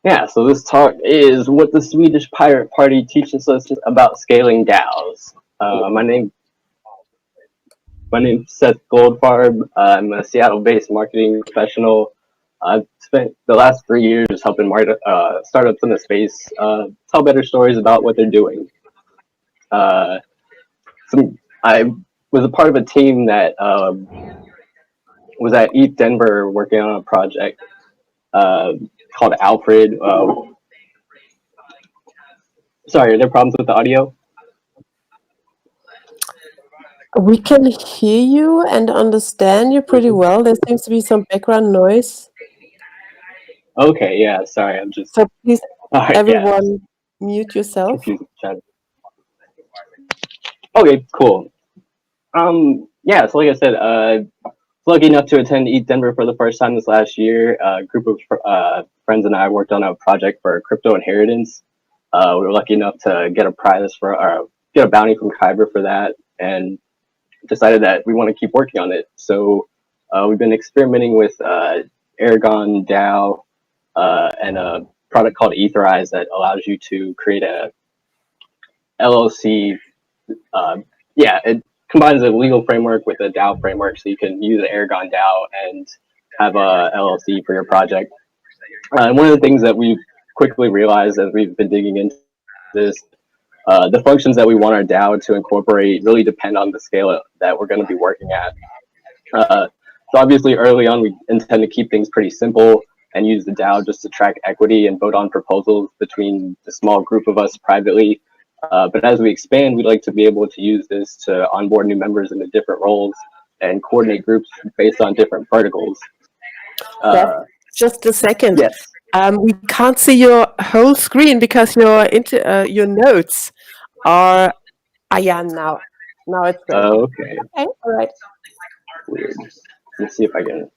Yeah, so this talk is what the Swedish Pirate Party teaches us about scaling DAOs. My name's Seth Goldfarb. I'm a Seattle-based marketing professional. I've spent the last 3 years helping startups in the space tell better stories about what they're doing. Uh, I was a part of a team that was at ETH Denver working on a project uh, called Alfred. Sorry, are there problems with the audio? We can hear you and understand you pretty well. There seems to be some background noise. Okay, yeah, sorry, I'm just... So please, Right, everyone, mute yourself. Okay, cool. Yeah, so like I said, lucky enough to attend ETH Denver for the first time this last year. A group of friends and I worked on a project for crypto inheritance. We were lucky enough to get a prize get a bounty from Kyber for that, and decided that we want to keep working on it. So we've been experimenting with Aragon DAO and a product called Etherize that allows you to create a LLC. It combines a legal framework with a DAO framework, so you can use the Aragon DAO and have a LLC for your project. And one of the things that we've quickly realized as we've been digging into this, the functions that we want our DAO to incorporate really depend on the scale that we're going to be working at. So obviously early on, we intend to keep things pretty simple and use the DAO just to track equity and vote on proposals between the small group of us privately. But as we expand, we'd like to be able to use this to onboard new members into different roles and coordinate groups based on different verticals. Just a second. Yes. We can't see your whole screen because your notes are. Yeah, now it's great. Okay. Okay, all right. Weird. Let's see if I can.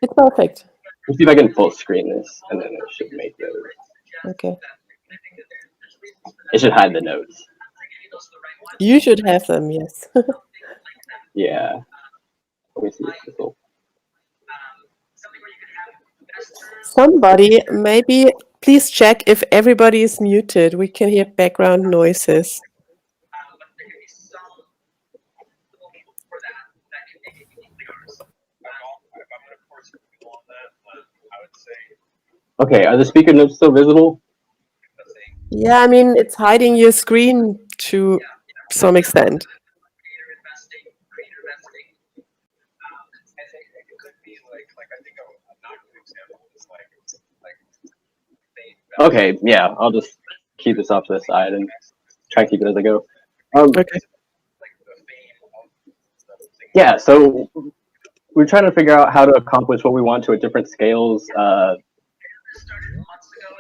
It's perfect. Let's see if I can full screen this, and then it should make those. Okay. It should hide the notes. You should have them, yes. Yeah. Let me see if this will. Somebody, maybe please check if everybody is muted. We can hear background noises. Okay, are the speaker notes still visible? Yeah, I mean, it's hiding your screen to some extent. Okay, yeah, I'll just keep this off to the side and try to keep it as I go. Okay. Yeah, so we're trying to figure out how to accomplish what we want to at different scales.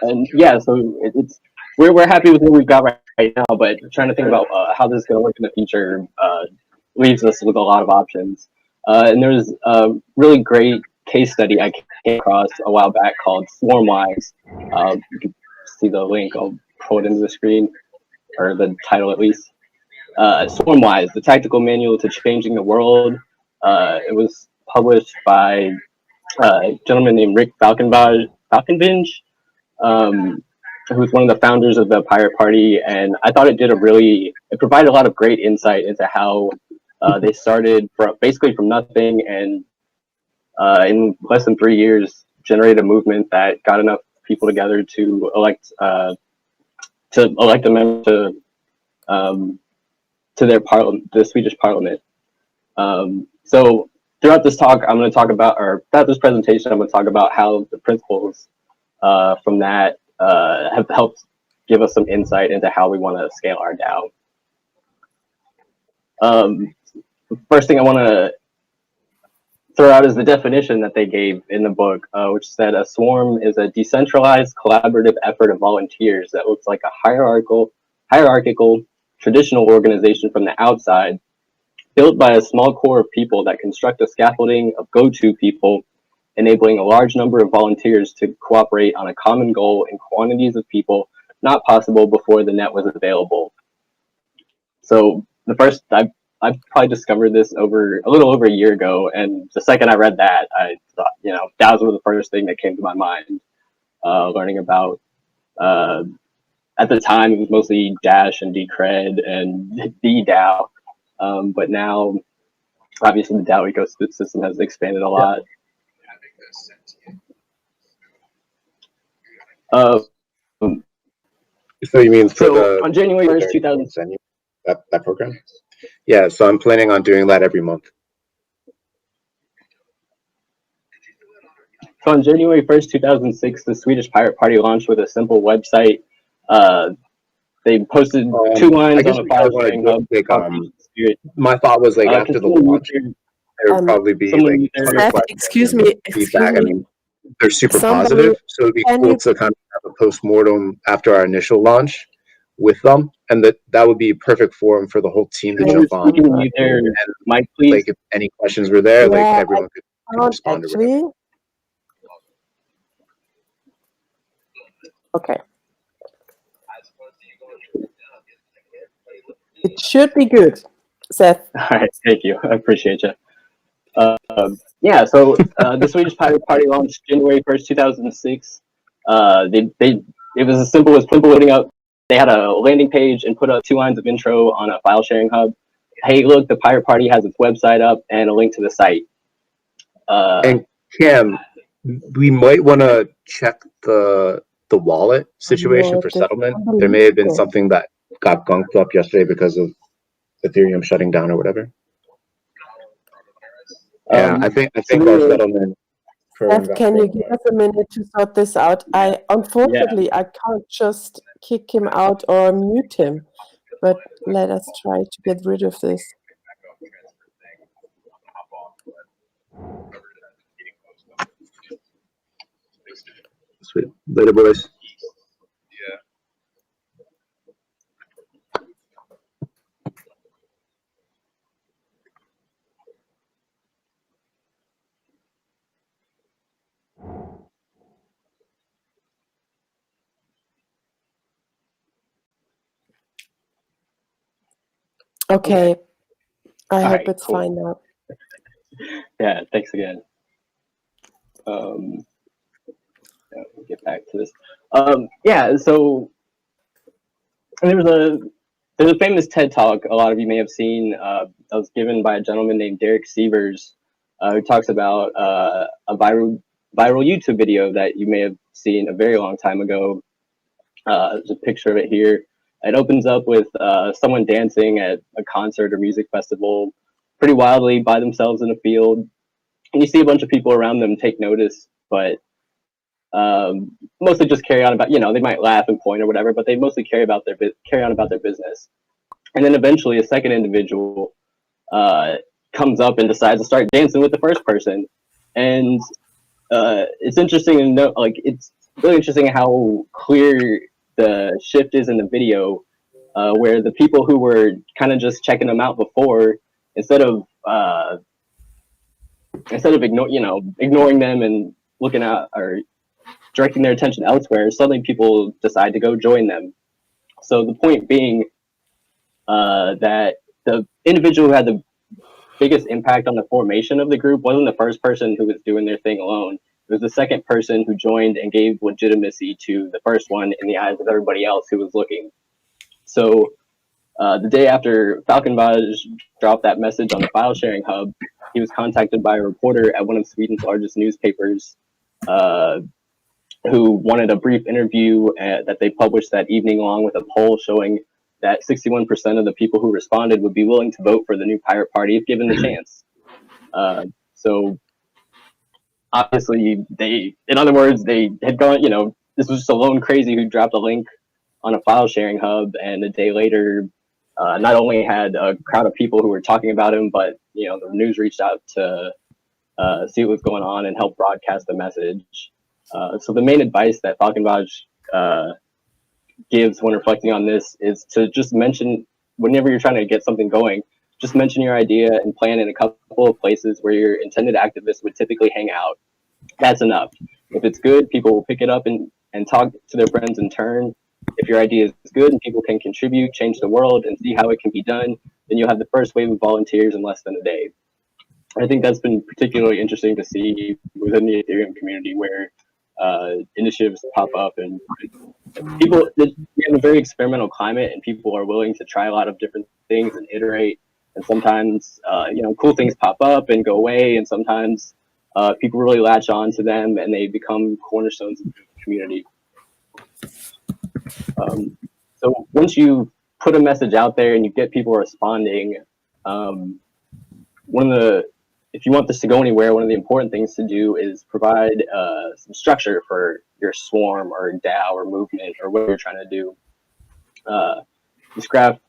And yeah, so we're happy with what we've got right now, but trying to think about how this is going to work in the future leaves us with a lot of options. And there's a really great case study I came across a while back called Swarmwise. You can see the link. I'll pull it into the screen, or the title at least. Swarmwise, the tactical manual to changing the world. It was published by a gentleman named Rick Falkenbinge, who's one of the founders of the Pirate Party, and I thought it provided a lot of great insight into how they started basically from nothing, and in less than 3 years generated a movement that got enough people together to elect a member to their parliament, the Swedish Parliament. So throughout this talk, throughout this presentation, I'm going to talk about how the principles from that have helped give us some insight into how we want to scale our DAO. First thing I want to throw out is the definition that they gave in the book, which said a swarm is a decentralized collaborative effort of volunteers that looks like a hierarchical traditional organization from the outside, built by a small core of people that construct a scaffolding of go-to people, enabling a large number of volunteers to cooperate on a common goal in quantities of people not possible before the net was available. So I probably discovered this a little over a year ago, and the second I read that, I thought, DAOs were the first thing that came to my mind. learning about. At the time, it was mostly Dash and Decred and the DAO, but now, obviously, the DAO ecosystem has expanded a lot. So you mean for on January 1st, 2000, that program? Yeah, so I'm planning on doing that every month. So on January 1st, 2006, the Swedish Pirate Party launched with a simple website. They posted 2 lines on a file sharing hub. My thought was like after the launch, there would probably be like Seth, excuse me. feedback. I mean, they're super positive, so it'd be cool to kind of have a post-mortem after our initial launch with them, and that would be a perfect forum for the whole team to jump on. And, Mike, please. Like if any questions were there, like everyone could respond to it. Okay. It should be good, Seth. All right, thank you. I appreciate you. Yeah, so the Swedish Pirate Party launched January 1st, 2006. It was as simple as loading up. They had a landing page and put up 2 lines of intro on a file sharing hub. Hey, look, the Pirate Party has its website up and a link to the site. And Cam, we might want to check the wallet situation for settlement. There may have been something that got gunked up yesterday because of Ethereum shutting down or whatever. Yeah, I think our settlement. Seth, can you give us a minute to sort this out? Unfortunately, I can't just kick him out or mute him, but let us try to get rid of this. Sweet. Later, boys. Okay. I hope it's fine now. Yeah, thanks again. We'll get back to this. Yeah, so there's a famous TED Talk a lot of you may have seen that was given by a gentleman named Derek Sievers, who talks about a viral YouTube video that you may have seen a very long time ago. There's a picture of it here. It opens up with someone dancing at a concert or music festival pretty wildly by themselves in a field. And you see a bunch of people around them take notice, but mostly just carry on about, they might laugh and point or whatever, but they mostly carry on about their business. And then eventually a second individual comes up and decides to start dancing with the first person. And it's interesting to note, it's really interesting how clear the shift is in the video, where the people who were kind of just checking them out before, instead of ignoring them and looking at or directing their attention elsewhere, suddenly people decide to go join them. So the point being that the individual who had the biggest impact on the formation of the group wasn't the first person who was doing their thing alone. It was the second person who joined and gave legitimacy to the first one in the eyes of everybody else who was looking. So the day after Falkenbach dropped that message on the file sharing hub, he was contacted by a reporter at one of Sweden's largest newspapers who wanted a brief interview that they published that evening, along with a poll showing that 61% of the people who responded would be willing to vote for the new Pirate Party if given the chance. So obviously in other words, they had gone, this was just a lone crazy who dropped a link on a file sharing hub, and a day later, not only had a crowd of people who were talking about him, but the news reached out to see what was going on and help broadcast the message. So the main advice that Falkenbach gives when reflecting on this is to just mention, whenever you're trying to get something going, just mention your idea and plan in a couple of places where your intended activists would typically hang out. That's enough. If it's good, people will pick it up and talk to their friends in turn. If your idea is good and people can contribute, change the world, and see how it can be done, then you'll have the first wave of volunteers in less than a day. I think that's been particularly interesting to see within the Ethereum community, where initiatives pop up, and people, we have a very experimental climate, and people are willing to try a lot of different things and iterate. And sometimes, cool things pop up and go away, and sometimes people really latch on to them, and they become cornerstones of the community. So once you put a message out there and you get people responding, if you want this to go anywhere, one of the important things to do is provide some structure for your swarm or DAO or movement or what you're trying to do. This graph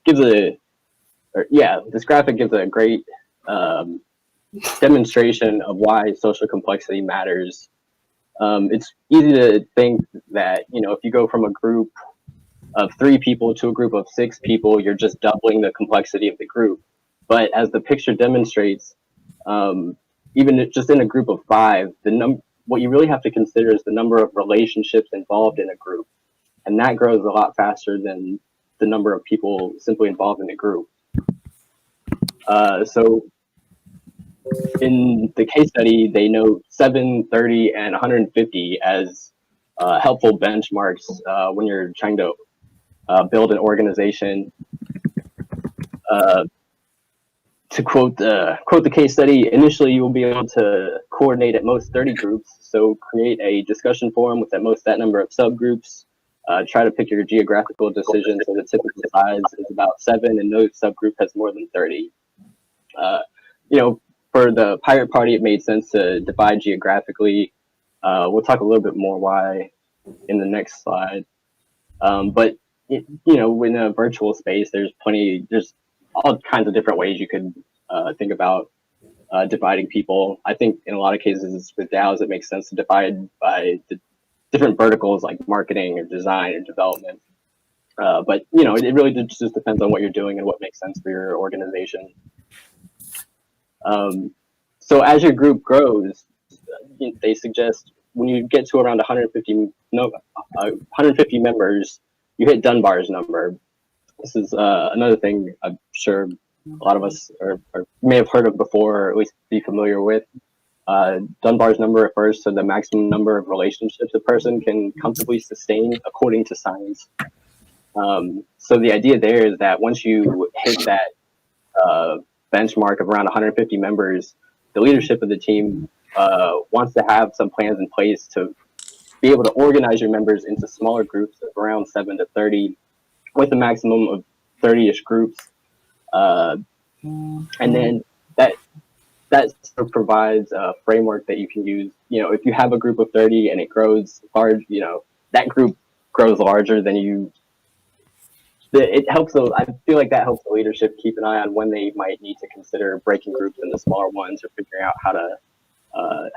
this graphic gives a great demonstration of why social complexity matters. It's easy to think that, if you go from a group of 3 people to a group of 6 people, you're just doubling the complexity of the group. But as the picture demonstrates, even just in a group of 5, what you really have to consider is the number of relationships involved in a group. And that grows a lot faster than the number of people simply involved in a group. So in the case study, they note 7, 30, and 150 as helpful benchmarks when you're trying to build an organization. To quote the case study, initially you will be able to coordinate at most 30 groups. So create a discussion forum with at most that number of subgroups. Try to pick your geographical decision. So the typical size is about 7, and no subgroup has more than 30. For the Pirate Party, it made sense to divide geographically. We'll talk a little bit more why in the next slide. But in a virtual space, there's all kinds of different ways you could think about dividing people. I think in a lot of cases with DAOs, it makes sense to divide by the different verticals like marketing or design or development. But it really just depends on what you're doing and what makes sense for your organization. So as your group grows, they suggest when you get to around 150 members, you hit Dunbar's number. This is another thing I'm sure a lot of us may have heard of before, or at least be familiar with. Dunbar's number refers to the maximum number of relationships a person can comfortably sustain according to science. So the idea there is that once you hit that benchmark of around 150 members, the leadership of the team wants to have some plans in place to be able to organize your members into smaller groups of around 7 to 30 with a maximum of 30-ish groups. And then that sort of provides a framework that you can use. If you have a group of 30 and it grows large, that group grows larger than you. It helps those. I feel like that helps the leadership keep an eye on when they might need to consider breaking groups into smaller ones or figuring out how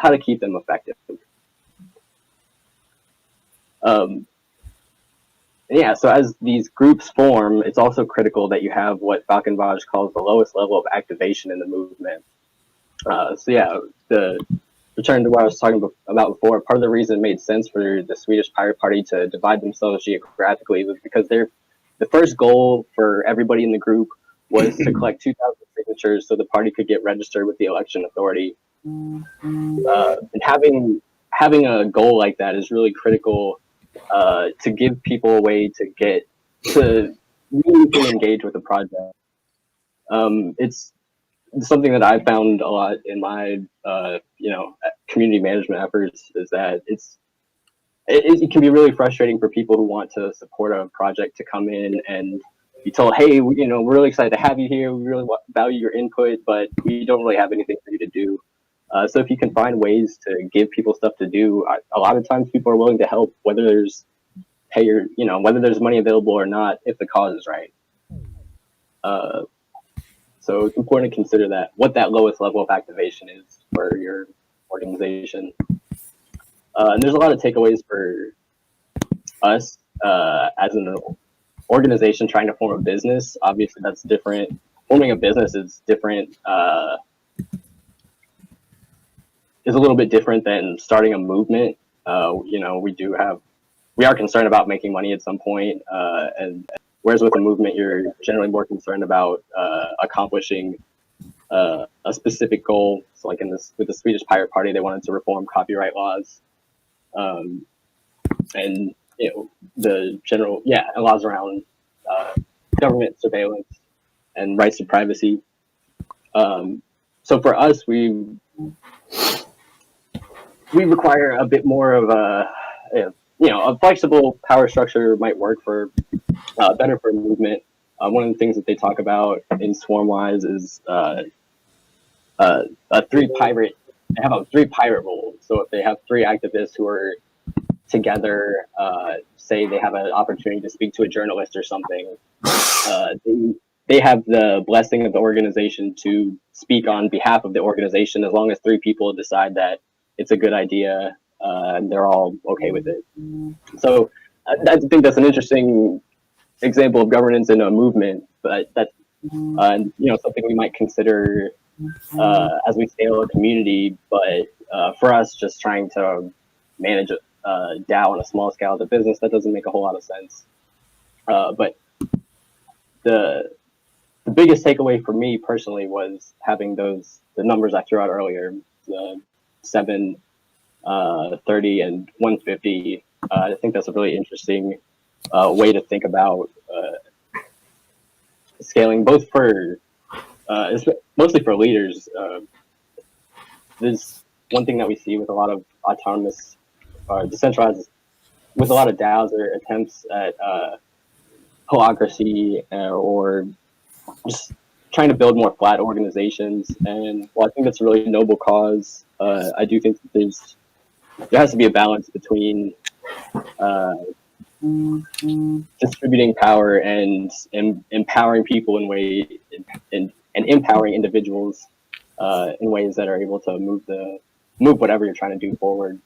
to keep them effective. So as these groups form, it's also critical that you have what Falkenbach calls the lowest level of activation in the movement. The return to what I was talking about before, part of the reason it made sense for the Swedish Pirate Party to divide themselves geographically was because the first goal for everybody in the group was to collect 2,000 signatures so the party could get registered with the election authority. And having a goal like that is really critical to give people a way to get to really engage with the project. It's something that I found a lot in my community management efforts is that it can be really frustrating for people who want to support a project to come in and be told, hey, we're really excited to have you here. We really value your input, but we don't really have anything for you to do. So if you can find ways to give people stuff to do, a lot of times people are willing to help, whether there's whether there's money available or not, if the cause is right. So it's important to consider what that lowest level of activation is for your organization. And there's a lot of takeaways for us as an organization trying to form a business. Obviously, that's different. Forming a business is different. Is a little bit different than starting a movement. We are concerned about making money at some point, and whereas with a movement, you're generally more concerned about accomplishing a specific goal. So, like with the Swedish Pirate Party, they wanted to reform copyright laws. and the general laws around government surveillance and rights to privacy. So for us, we require a bit more of a flexible power structure might work for better for movement. One of the things that they talk about in Swarmwise is they have a 3 pirate rule. So if they have 3 activists who are together, say they have an opportunity to speak to a journalist or something, they have the blessing of the organization to speak on behalf of the organization as long as 3 people decide that it's a good idea and they're all okay with it. So I think that's an interesting example of governance in a movement, but that's something we might consider as we scale a community. But for us, just trying to manage a DAO on a small scale as a business, that doesn't make a whole lot of sense. But the biggest takeaway for me personally was having the numbers I threw out earlier, the 7, 30, and 150. I think that's a really interesting way to think about scaling, both for mostly for leaders. There's one thing that we see with a lot of autonomous decentralized, with a lot of DAOs, or attempts at holacracy or just trying to build more flat organizations. And while I think that's a really noble cause, I do think that there has to be a balance between distributing power and empowering people and empowering individuals in ways that are able to move whatever you're trying to do forward.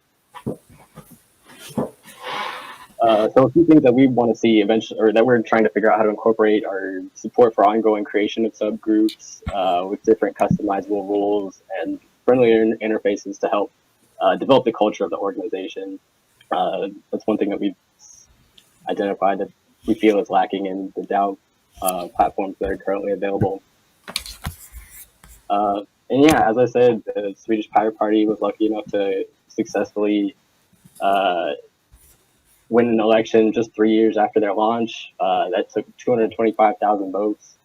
So a few things that we want to see eventually, or that we're trying to figure out how to incorporate, are support for ongoing creation of subgroups with different customizable rules and friendlier interfaces to help develop the culture of the organization. That's one thing that we've identified that we feel is lacking in the DAO platforms that are currently available. And as I said, the Swedish Pirate Party was lucky enough to successfully win an election just 3 years after their launch. That took 225,000 votes.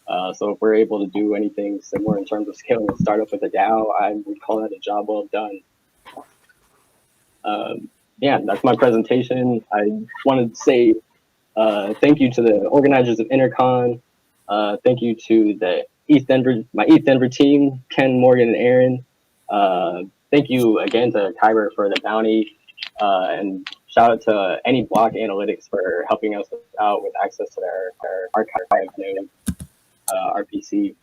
So if we're able to do anything similar in terms of scaling a startup with a DAO, I would call that a job well done. That's my presentation. I wanted to say thank you to the organizers of InterCon. Thank you to my East Denver team, Ken, Morgan, and Aaron. Thank you again to Kyber for the bounty. And shout out to Any Block Analytics for helping us out with access to their archive node, RPC.